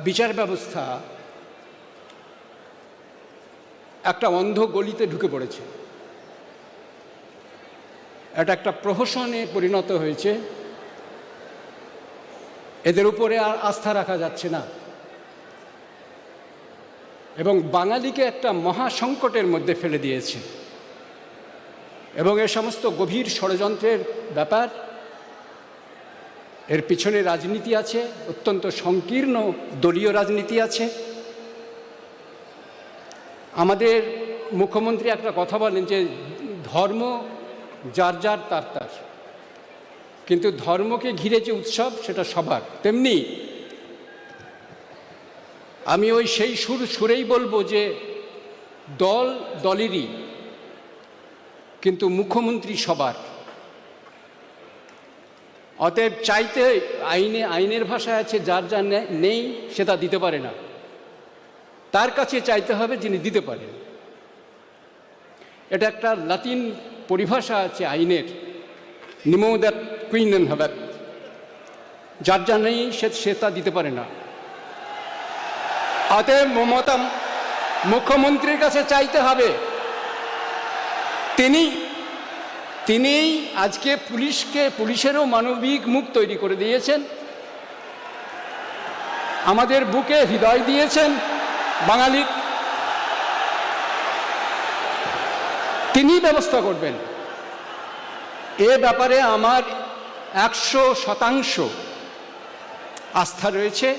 বিচার ব্যবস্থা একটা অন্ধ গলিতে ঢুকে পড়েছে। এটা একটা প্রহসনে পরিণত হয়েছে। এদের উপরে আর আস্থা রাখা যাচ্ছে না এবং বাঙালিকে একটা মহা সংকটের মধ্যে ফেলে দিয়েছে। এবং এ সমস্ত গভীর ষড়যন্ত্রের ব্যাপার, এর পিছনে রাজনীতি আছে, অত্যন্ত সংকীর্ণ দলীয় রাজনীতি আছে। আমাদের মুখ্যমন্ত্রী একটা কথা বলেন যে ধর্ম যার যার তার তার, কিন্তু ধর্মকে ঘিরে যে উৎসব সেটা সবার। তেমনি আমি ওই সেই সুরেই বলবো যে দল দলেরই, কিন্তু মুখ্যমন্ত্রী সবার। অতএব চাইতে আইনের ভাষায় আছে যার যা নেই সে তা দিতে পারে না, তার কাছে চাইতে হবে যিনি দিতে পারেন। এটা একটা লাতিন পরিভাষা আছে আইনের, নিমো দ্যাট কুইনেন হবে, যার যা নেই সে তা দিতে পারে না। অতএব মমতা মুখ্যমন্ত্রীর কাছে চাইতে হবে। তিনি আজকে পুলিশেরও মানবিক মুখ তৈরি করে দিয়েছেন, আমাদের বুকে হৃদয় দিয়েছেন বাঙালির। তিনি ব্যবস্থা করবেন। এ ব্যাপারে আমার 100% আস্থা রয়েছে।